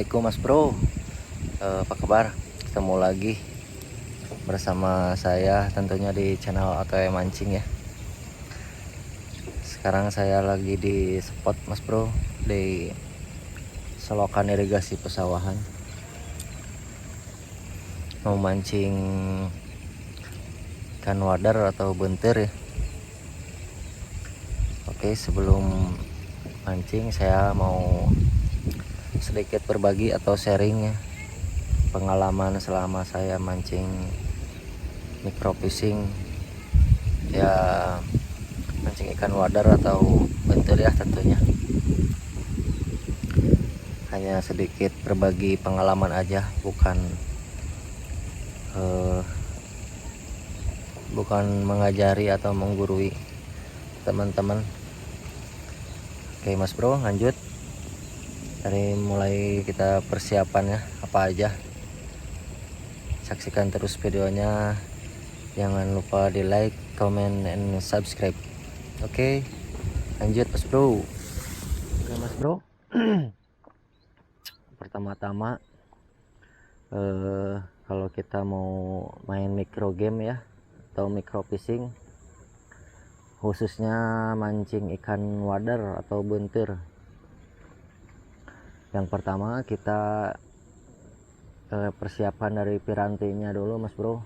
Assalamualaikum Mas Bro. Apa kabar? Ketemu lagi bersama saya tentunya di channel ATW Mancing ya. Sekarang saya lagi di spot Mas Bro, di selokan irigasi pesawahan. Mau mancing ikan wader atau bentir ya. Oke, sebelum mancing saya mau sedikit berbagi atau sharing ya, pengalaman selama saya mancing micro fishing ya, mancing ikan wader atau bentir ya tentunya. Hanya sedikit berbagi pengalaman aja, bukan mengajari atau menggurui teman-teman. Oke Mas Bro, lanjut dari mulai kita persiapan ya, apa aja. Saksikan terus videonya, jangan lupa di like, comment, and subscribe. Oke, lanjut Mas Bro. Oke Mas Bro, pertama-tama kalau kita mau main micro game ya atau micro fishing, khususnya mancing ikan wader atau bentir, yang pertama kita persiapan dari pirantinya dulu Mas Bro.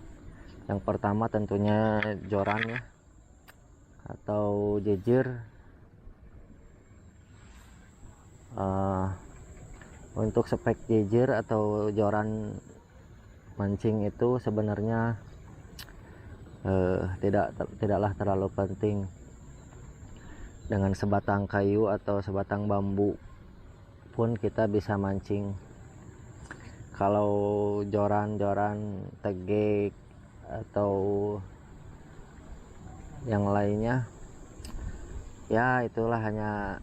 Yang pertama tentunya joran ya atau jejer. Untuk spek jejer atau joran mancing itu sebenarnya tidaklah terlalu penting. Dengan sebatang kayu atau sebatang bambu pun kita bisa mancing. Kalau joran-joran tegek atau yang lainnya ya itulah hanya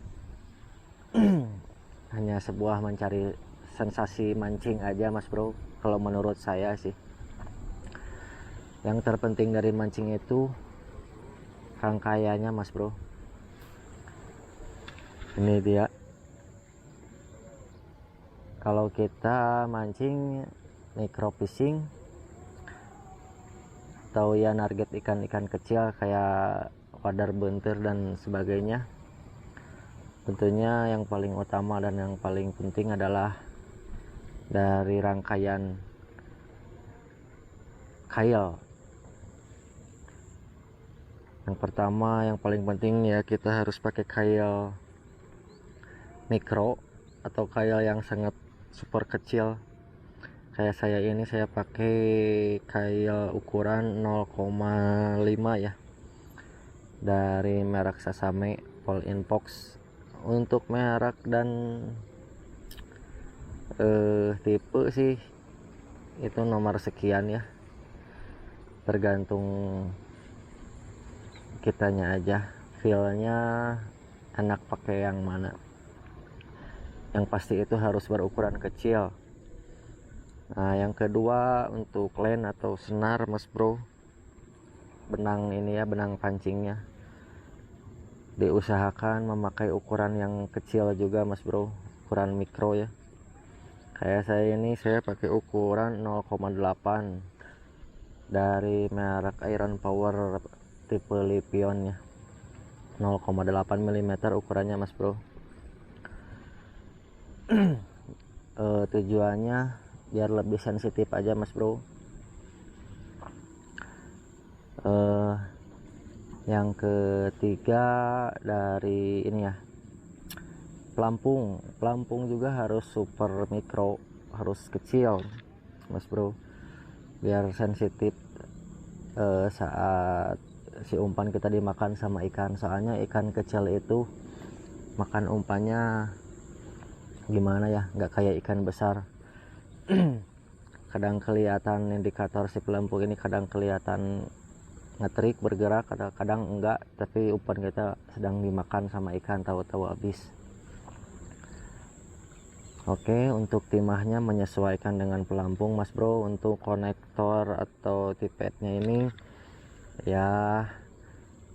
hanya sebuah mencari sensasi mancing aja Mas Bro, kalau menurut saya sih. Yang terpenting dari mancing itu rangkaiannya Mas Bro. Ini dia, kalau kita mancing micro fishing atau ya target ikan-ikan kecil kayak wader, bentir dan sebagainya, tentunya yang paling utama dan yang paling penting adalah dari rangkaian kail. Yang pertama yang paling penting ya, kita harus pakai kail mikro atau kail yang sangat super kecil. Kayak saya ini, saya pakai kail ukuran 0,5 ya, dari merek Sasame Fall in Fox. Untuk merek dan tipe sih itu nomor sekian ya, tergantung kitanya aja, feelnya enak pakai yang mana. Yang pasti itu harus berukuran kecil. Nah yang kedua untuk len atau senar Mas Bro, benang ini ya, benang pancingnya diusahakan memakai ukuran yang kecil juga Mas Bro, ukuran mikro ya. Kayak saya ini, saya pakai ukuran 0,8 dari merek Iron Power tipe Lipion ya, 0,8 mm ukurannya Mas Bro. Tujuannya biar lebih sensitif aja Mas Bro. Yang ketiga dari ini ya, pelampung juga harus super mikro, harus kecil Mas Bro, biar sensitif saat si umpan kita dimakan sama ikan. Soalnya ikan kecil itu makan umpannya gimana ya, nggak kayak ikan besar. Kadang kelihatan indikator si pelampung ini, kadang kelihatan ngetrik bergerak, kadang enggak, tapi umpan kita sedang dimakan sama ikan, tahu-tahu habis. Oke, untuk timahnya menyesuaikan dengan pelampung Mas Bro. Untuk konektor atau tipetnya ini ya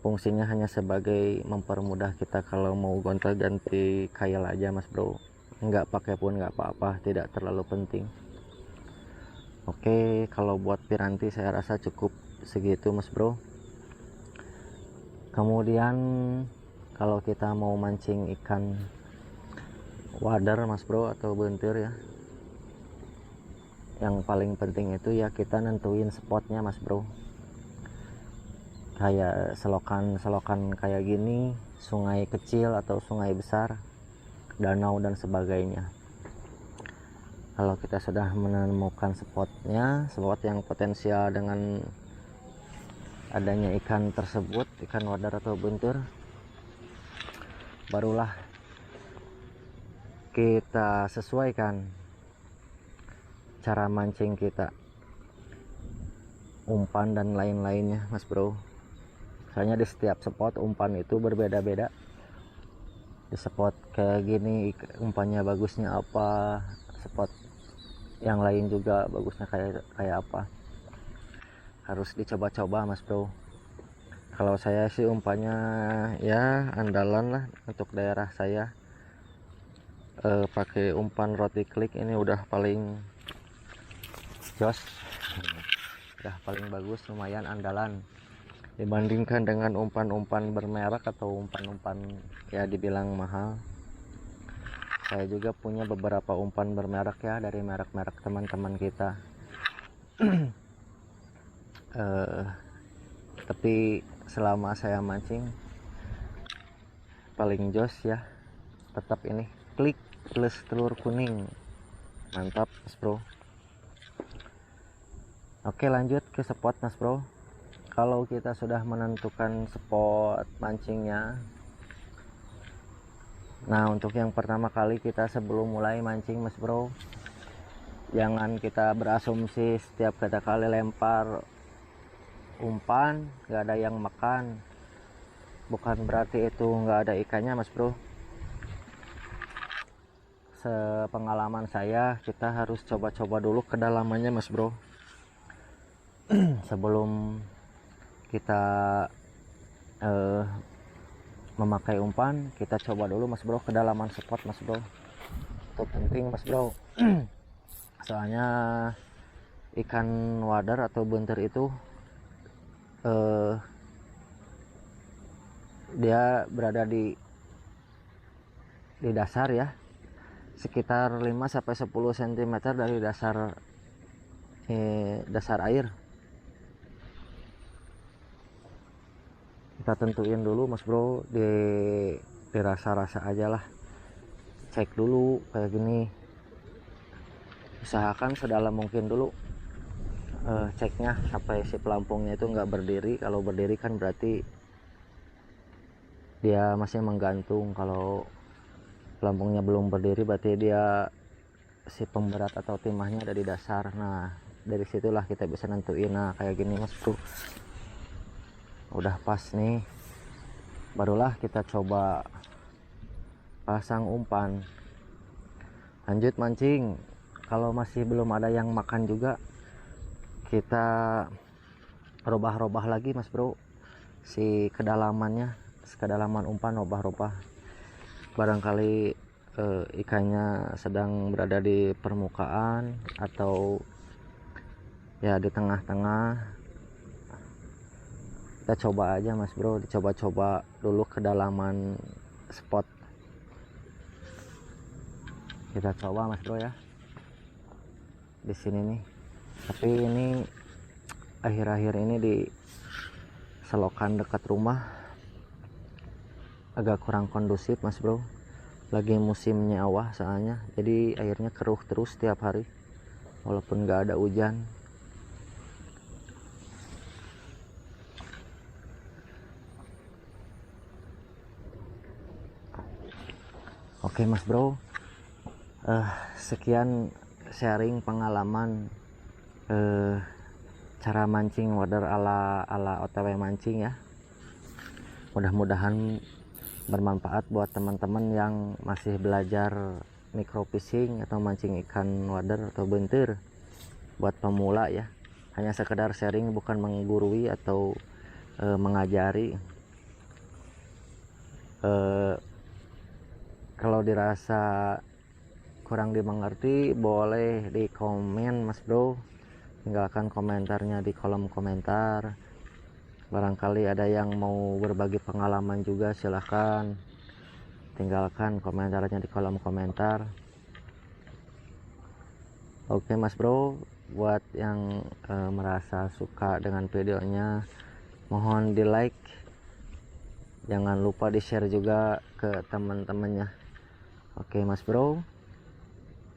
fungsinya hanya sebagai mempermudah kita kalau mau gonta-ganti kail aja Mas Bro. nggak pakai pun nggak apa-apa, tidak terlalu penting. Oke, kalau buat piranti saya rasa cukup segitu mas bro. Kemudian kalau kita mau mancing ikan wader mas bro atau bentir ya, yang paling penting itu ya kita nentuin spotnya mas bro. Kayak selokan kayak gini, sungai kecil atau sungai besar, danau dan sebagainya. Kalau kita sudah menemukan spotnya, spot yang potensial dengan adanya ikan tersebut, ikan wader atau bentur, barulah kita sesuaikan cara mancing kita, umpan dan lain-lainnya mas bro. Soalnya di setiap spot umpan itu berbeda-beda. Di spot kayak gini umpannya bagusnya apa, spot yang lain juga bagusnya kayak apa, harus dicoba-coba mas bro. Kalau saya sih umpannya ya andalan lah untuk daerah saya, pakai umpan roti klik ini udah paling jos, udah paling bagus, lumayan andalan dibandingkan dengan umpan-umpan bermerek atau umpan-umpan ya dibilang mahal. Saya juga punya beberapa umpan bermerek ya, dari merek-merek teman-teman kita. Tapi selama saya mancing paling jos ya tetap ini klik plus telur kuning, mantap mas bro. Oke, lanjut ke spot mas bro. Kalau kita sudah menentukan spot mancingnya, nah untuk yang pertama kali kita sebelum mulai mancing mas bro, jangan kita berasumsi setiap kita kali lempar umpan nggak ada yang makan. Bukan berarti itu nggak ada ikannya mas bro. Sepengalaman saya, kita harus coba-coba dulu kedalamannya mas bro. Sebelum kita memakai umpan, kita coba dulu mas bro kedalaman spot mas bro. Itu penting mas bro. Soalnya ikan wader atau bentir itu dia berada di dasar ya, sekitar 5-10 cm dari dasar air. Kita tentuin dulu mas bro, dirasa-rasa aja lah, cek dulu kayak gini, usahakan sedalam mungkin dulu ceknya sampai si pelampungnya itu nggak berdiri. Kalau berdiri kan berarti dia masih menggantung. Kalau pelampungnya belum berdiri berarti dia si pemberat atau timahnya ada di dasar. Nah dari situlah kita bisa nentuin. Nah kayak gini mas bro, udah pas nih, barulah kita coba pasang umpan, lanjut mancing. Kalau masih belum ada yang makan juga, kita robah-robah lagi mas bro si kedalamannya, kedalaman umpan, robah-robah. Barangkali ikannya sedang berada di permukaan atau ya di tengah-tengah. Kita coba aja mas bro, dicoba-coba dulu kedalaman spot. Kita coba mas bro ya di sini nih. Tapi ini akhir-akhir ini di selokan dekat rumah agak kurang kondusif mas bro, lagi musimnya awah soalnya, jadi airnya keruh terus tiap hari walaupun nggak ada hujan. Oke mas bro, sekian sharing pengalaman cara mancing wader ala OTW mancing ya. Mudah-mudahan bermanfaat buat teman-teman yang masih belajar micro fishing atau mancing ikan wader atau bentir. Buat pemula ya, hanya sekedar sharing, bukan menggurui atau mengajari. Kalau dirasa kurang dimengerti boleh di komen Mas Bro, tinggalkan komentarnya di kolom komentar. Barangkali ada yang mau berbagi pengalaman juga, silahkan tinggalkan komentarnya di kolom komentar. Oke Mas Bro, buat yang merasa suka dengan videonya mohon di like, jangan lupa di share juga ke teman-temannya. Oke Mas Bro,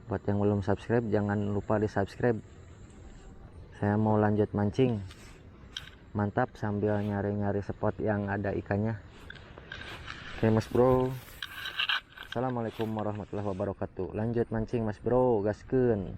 buat yang belum subscribe jangan lupa di subscribe. Saya mau lanjut mancing, mantap, sambil nyari-nyari spot yang ada ikannya. Oke Mas Bro, assalamualaikum warahmatullahi wabarakatuh. Lanjut mancing Mas Bro, gaskeun.